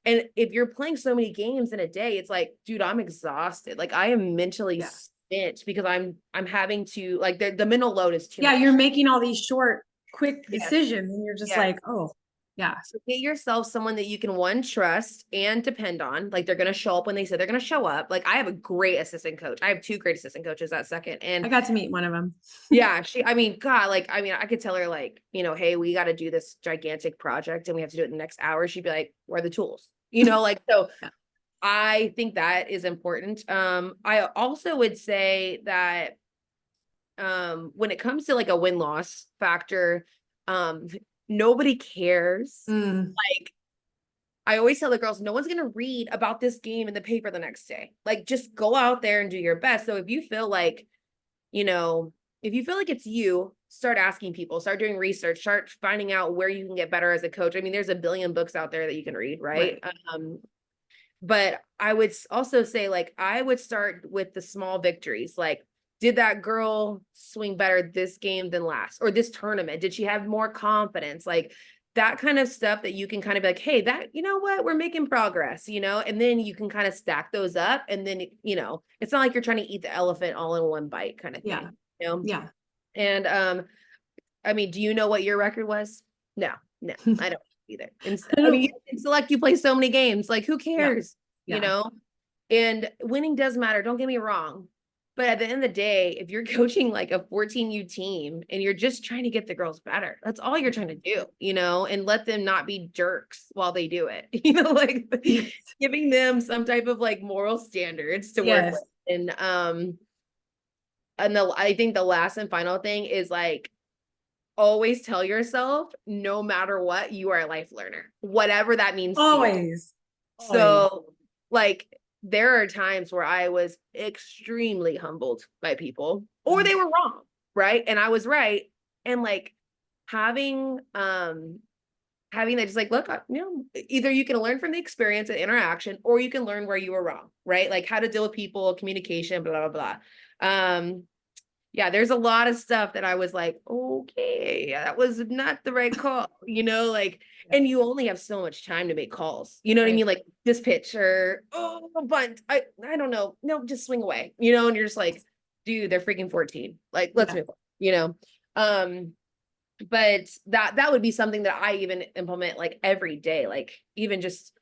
And if you're playing so many games in a day, it's like, dude, I'm exhausted. Like I am mentally spent because I'm having to like the mental load is too much. You're making all these short, quick Yes. decisions and you're just like, oh, yeah. So get yourself someone that you can one, trust and depend on. Like they're going to show up when they say they're going to show up. Like I have a great assistant coach. I have two great assistant coaches that second. And I got to meet one of them. yeah, I could tell her like, hey, we got to do this gigantic project and we have to do it in the next hour. She'd be like, where are the tools? So Yeah. I think that is important. I also would say that when it comes to like a win-loss factor, nobody cares. Like I always tell the girls, no one's gonna read about this game in the paper the next day. Like just go out there and do your best. So if you feel like, it's you, start asking people, start doing research, start finding out where you can get better as a coach. I mean, there's a billion books out there that you can read, right? But I would also say, like, I would start with the small victories. Like, did that girl swing better this game than last or this tournament? Did she have more confidence? Like that kind of stuff that you can kind of be like, hey, that, you know what, we're making progress, and then you can kind of stack those up. And then, it's not like you're trying to eat the elephant all in one bite kind of thing. Yeah. And, I mean, do you know what your record was? No, I don't either. And I mean, in select, you play so many games, like who cares, and winning does matter. Don't get me wrong. But at the end of the day, if you're coaching like a 14U team and you're just trying to get the girls better, that's all you're trying to do, and let them not be jerks while they do it, like giving them some type of like moral standards to work with. And I think the last and final thing is like, always tell yourself, no matter what, you are a life learner, whatever that means. Always. So like, there are times where I was extremely humbled by people or they were wrong. Right. And I was right. And like having that just like, look, either you can learn from the experience and interaction, or you can learn where you were wrong. Right. Like how to deal with people, communication, blah, blah, blah. Yeah, there's a lot of stuff that I was like, okay, that was not the right call, and you only have so much time to make calls. You know what I mean? Like this pitch or, bunt. I don't know. No, just swing away, and you're just like, dude, they're freaking 14. Like, let's move on, but that would be something that I even implement like every day, like even just,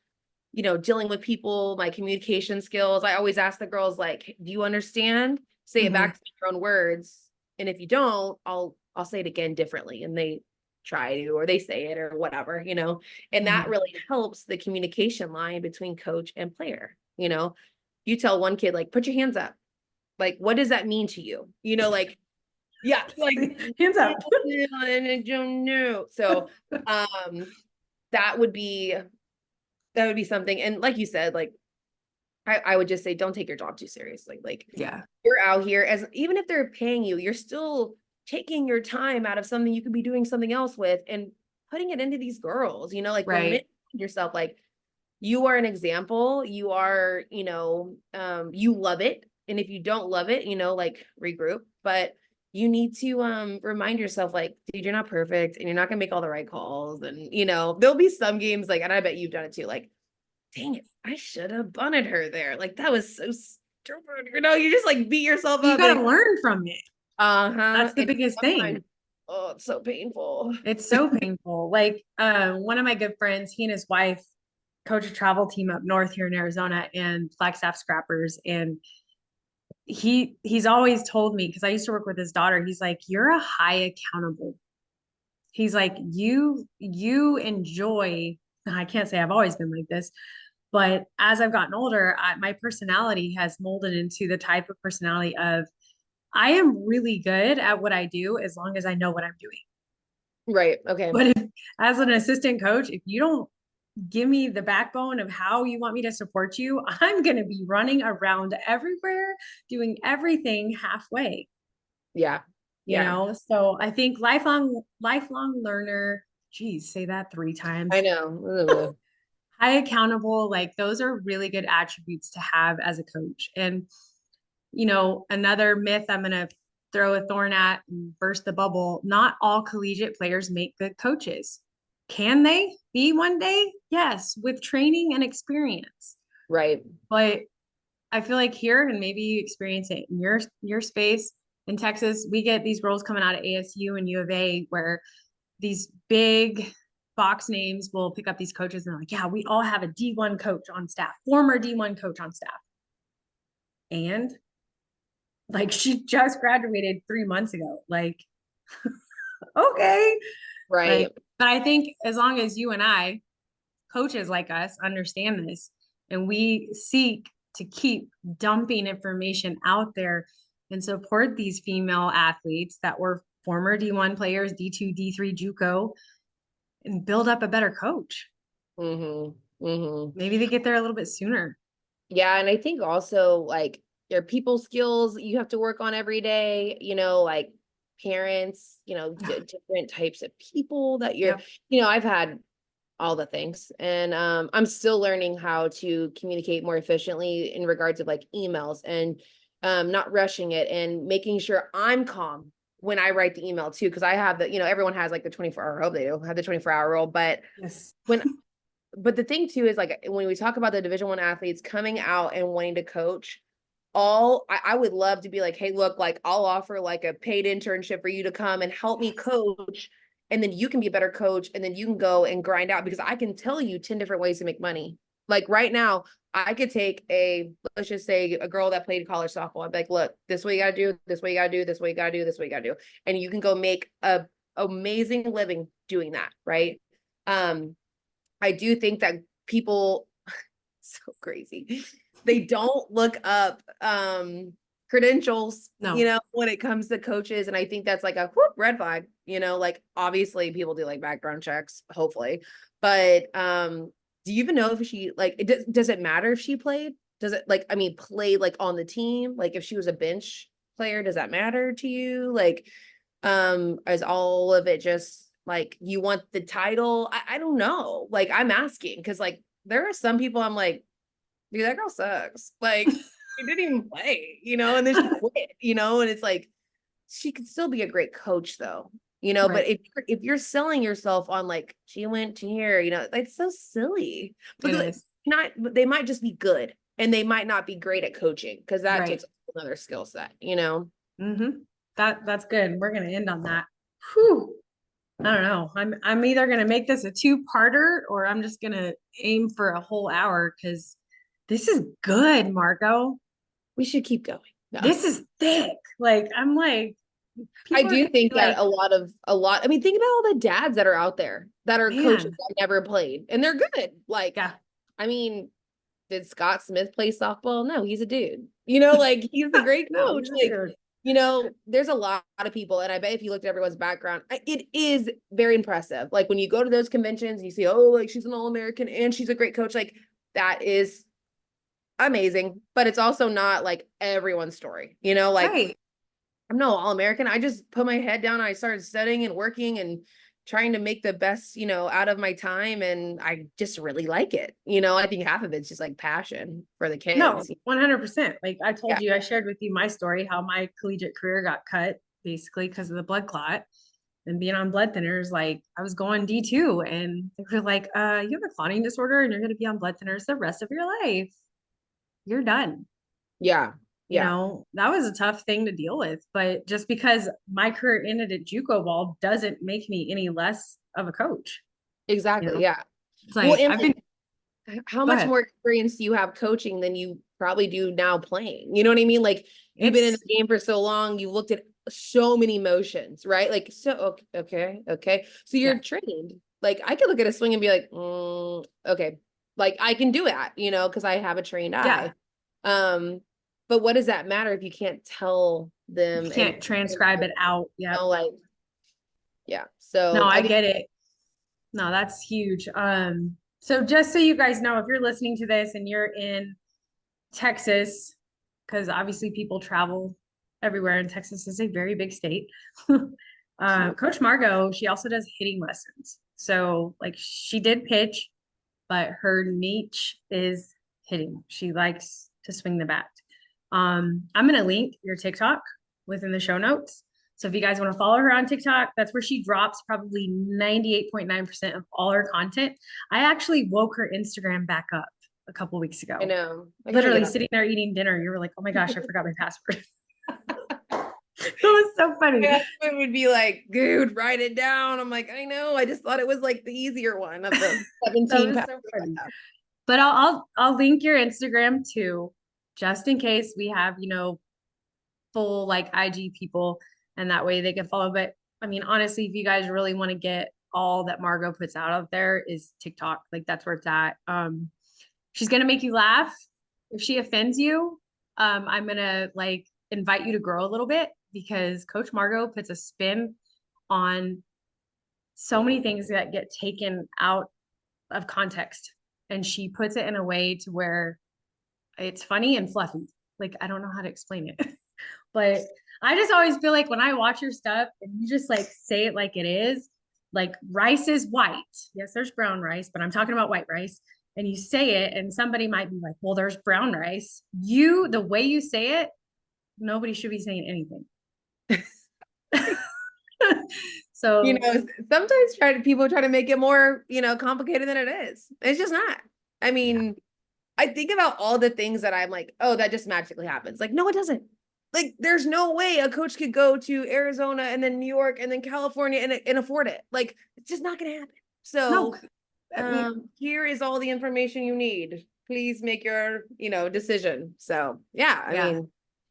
dealing with people, my communication skills. I always ask the girls, like, do you understand? Say it back to your own words. And if you don't, I'll say it again differently. And they try to, or they say it or whatever, and that really helps the communication line between coach and player. You tell one kid, like, put your hands up. Like, what does that mean to you? Like, yeah, like hands up. I don't know. So, that would be something. And like you said, like, I would just say, don't take your job too seriously. Like, you're out here as, even if they're paying you, you're still taking your time out of something you could be doing something else with and putting it into these girls, like yourself, like you are an example, you are, you love it. And if you don't love it, like regroup, but you need to remind yourself, like, dude, you're not perfect and you're not gonna make all the right calls. And, there'll be some games like, and I bet you've done it too, like, dang it, I should have bunted her there. Like, that was so stupid. You just like beat yourself up. You gotta like, learn from it. That's the biggest thing. Oh, it's so painful. It's so painful. Like, one of my good friends, he and his wife coach a travel team up north here in Arizona and Flagstaff Scrappers. And he's always told me, because I used to work with his daughter, he's like, you're a high accountable. He's like, you enjoy, I can't say I've always been like this, but as I've gotten older, my personality has molded into the type of personality of I am really good at what I do as long as I know what I'm doing. Right. Okay. But as an assistant coach, if you don't give me the backbone of how you want me to support you, I'm going to be running around everywhere, doing everything halfway, Yeah. you Yeah. know? So I think lifelong learner, geez, say that 3 times. I know. High accountable, like those are really good attributes to have as a coach. And, another myth I'm going to throw a thorn at and burst the bubble. Not all collegiate players make good coaches. Can they be one day? Yes, with training and experience. Right. But I feel like here, and maybe you experience it in your space in Texas, we get these girls coming out of ASU and U of A where these big box names will pick up these coaches and they're like, yeah, we all have a D1 coach on staff, former D1 coach on staff. And like she just graduated 3 months ago. Like, okay. Right. Like, but I think as long as you and I, coaches like us, understand this and we seek to keep dumping information out there and support these female athletes that were former D1 players, D2, D3, JUCO, and build up a better coach. Mm-hmm. Mm-hmm. Maybe they get there a little bit sooner. Yeah, and I think also like your people skills you have to work on every day, like parents, different types of people that Yep. I've had all the things. And I'm still learning how to communicate more efficiently in regards of like emails and not rushing it and making sure I'm calm when I write the email too. Cause I have everyone has like the 24-hour, I hope they do have the 24-hour rule. But Yes. when but the thing too is like when we talk about the Division 1 athletes coming out and wanting to coach, I would love to be like, hey, look, like I'll offer like a paid internship for you to come and help me coach. And then you can be a better coach and then you can go and grind out because I can tell you 10 different ways to make money. Like right now, I could take let's just say a girl that played college softball. I'd be like, look, this way you gotta do, this way you gotta do, this way you gotta do, this way you gotta do. And you can go make a amazing living doing that, right? I do think that people so crazy. They don't look up credentials, No. when it comes to coaches. And I think that's like a whoop, red flag, like obviously people do like background checks, hopefully. But do you even know if she like does it matter if she played? Does it like play like on the team? Like if she was a bench player, does that matter to you? Like is all of it just like you want the title? I don't know. Like I'm asking because like there are some people I'm like, dude, that girl sucks. Like she didn't even play, and then she quit, and it's like she could still be a great coach though, but Right. if you're selling yourself on like she went to here, it's so silly. It But is. they might just be good and they might not be great at coaching because that Right. takes another skill set, Mm-hmm. That's good. We're gonna end on that. Whew. I don't know. I'm either gonna make this a two-parter or I'm just gonna aim for a whole hour because this is good, Marco. We should keep going. No. This is thick. Like I'm like, I people are do gonna think be that like, think about all the dads that are out there that are coaches man, that never played and they're good. Like, yeah. I mean, did Scott Smith play softball? No, he's a dude. Like he's a great No, coach. he's a Like, dude. there's a lot of people, and I bet if you looked at everyone's background, it is very impressive. Like when you go to those conventions, and you see, oh, like she's an All-American and she's a great coach. Like that is amazing, but it's also not like everyone's story. Like Right. I'm no All-American. I just put my head down. And I started studying and working and trying to make the best, out of my time. And I just really like it. I think half of it's just like passion for the No, kids. 100%. Like I told Yeah. you, I shared with you my story, how my collegiate career got cut basically because of the blood clot and being on blood thinners. Like I was going D2 and they were like, you have a clotting disorder and you're going to be on blood thinners the rest of your life. You're done. Yeah. Yeah. That was a tough thing to deal with. But just because my career ended at JUCO ball doesn't make me any less of a coach. Exactly. Yeah. It's Well, like and I've been, like, how Go much ahead. more experience do you have coaching than you probably do now playing? You know what I mean? Like you've been in It's the game for so long, you looked at so many motions, right? Like, so okay. So yeah, you're trained. Like I could look at a swing and be like, okay, like I can do that, because I have a trained yeah. eye. Um, but what does that matter if you can't tell You them and can't transcribe it out. Yep. like, yeah. No, So I I think, get it. No, that's huge. So just so you guys know, if you're listening to this and you're in Texas, because obviously people travel everywhere, and Texas is a very big state. Coach Margo, she also does hitting lessons. So like she did pitch, but her niche is hitting. She likes to swing the bat. I'm gonna link your TikTok within the show notes. So if you guys want to follow her on TikTok, that's where she drops probably 98.9% of all her content. I actually woke her Instagram back up a couple weeks I ago. know I gotta get Literally on. sitting there eating dinner. You were like, oh my gosh, I forgot my password. It was so funny. My husband would be like, dude, write it down. I'm like, I know. I just thought it was like the easier one of the That 17 was pounds. so funny. But I'll link your Instagram too, just in case we have, full like IG people and that way they can follow. But I mean, honestly, if you guys really want to get all that Margo puts out there is TikTok. Like that's where it's at. She's gonna make you laugh. If she offends you, I'm gonna like invite you to grow a little bit because Coach Margo puts a spin on so many things that get taken out of context. And she puts it in a way to where it's funny and fluffy. Like I don't know how to explain it. But I just always feel like when I watch your stuff and you just like say it like it is, like rice is white. Yes, there's brown rice, but I'm talking about white rice. And you say it, and somebody might be like, well, there's brown rice. The way you say it, nobody should be saying anything. So, Sometimes people try to make it more, complicated than it is. It's just not. I yeah, mean, I think about all the things that I'm like, oh, that just magically happens. Like, no, it doesn't. Like, there's no way a coach could go to Arizona and then New York and then California and afford it. Like, it's just not going to happen. no, So, I mean, here is all the information you need. Please make your, decision. So, yeah, I yeah, mean,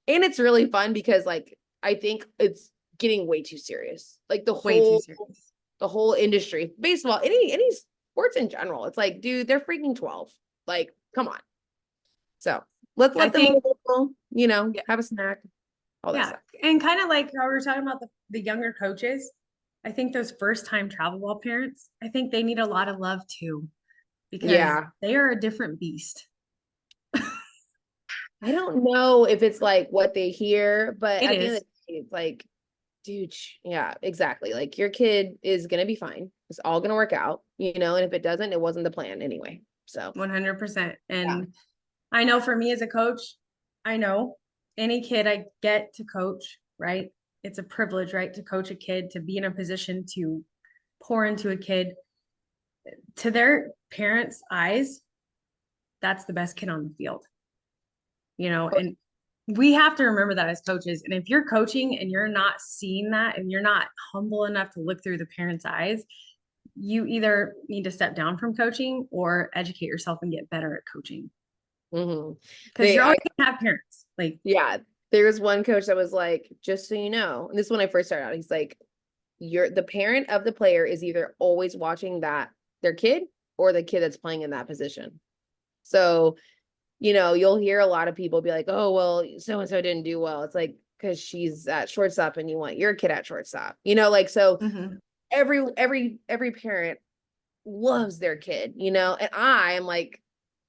and it's really fun because like I think it's getting way too serious. Like way too serious. the whole industry, baseball, any sports in general. It's like, dude, they're freaking 12. Like, come on. So let's I let them, think, yeah, have a snack, all that yeah. stuff. And kind of like how we were talking about the younger coaches, I think those first time travel ball parents, I think they need a lot of love too, because Yeah. they are a different beast. I don't know if it's like what they hear, but It at the end of is the day, it's like, dude, yeah, exactly. Like your kid is gonna be fine. It's all gonna work out, and if it doesn't, it wasn't the plan anyway. So 100%. yeah. And I know for me as a coach, I know any kid I get to coach, right? It's a privilege, right? To coach a kid, to be in a position to pour into a kid. To their parents' eyes, that's the best kid on the field, and we have to remember that as coaches. And if you're coaching and you're not seeing that and you're not humble enough to look through the parents' eyes, you either need to step down from coaching or educate yourself and get better at coaching Mhm. because you're always going to have parents. Like, Yeah, there was one coach that was like, just so you know, and this is when I first started out, he's like, the parent of the player is either always watching their kid or the kid that's playing in that position. So, you'll hear a lot of people be like, oh, well, so and so didn't do well. It's like, because she's at shortstop and you want your kid at shortstop, like, so mhm. every parent loves their kid, and I am like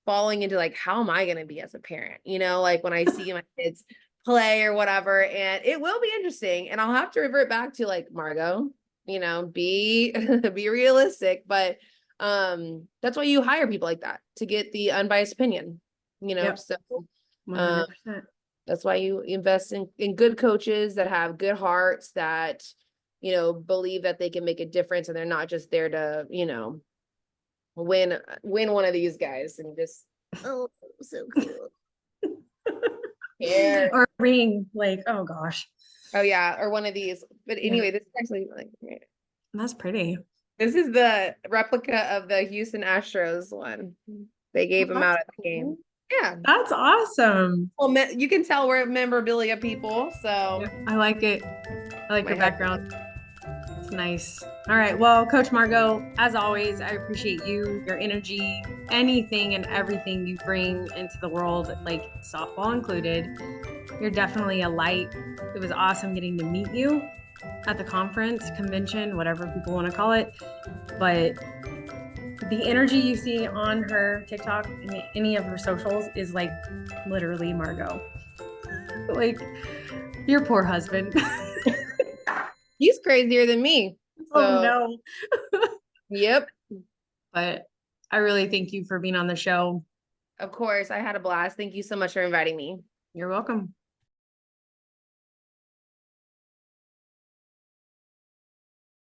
falling into like, how am I going to be as a parent? Like when I see my kids play or whatever, and it will be interesting. And I'll have to revert back to like, Margo, be, be realistic, but, that's why you hire people like that to get the unbiased opinion, Yep, so, um, 100%. that's why you invest in good coaches that have good hearts that, believe that they can make a difference and they're not just there to, win one of these guys and just, oh, so cool. Yeah. Or ring, like, oh gosh, Oh yeah, or one of these. But yeah, anyway, this is actually like, that's pretty. this is the replica of the Houston Astros one. They gave Well, them that's out at the game. cool. Yeah. That's awesome. Well, you can tell we're memorabilia people. So Yeah, I like it. I like my your husband. background. It's nice. All right. Well, Coach Margo, as always, I appreciate you, your energy, anything and everything you bring into the world, like softball included. You're definitely a light. It was awesome getting to meet you at the conference, convention, whatever people want to call it. But the energy you see on her TikTok and any of her socials is like literally Margo. Like your poor husband. He's crazier than me. Oh So, no. yep. But I really thank you for being on the show. Of course, I had a blast. Thank you so much for inviting me. You're welcome.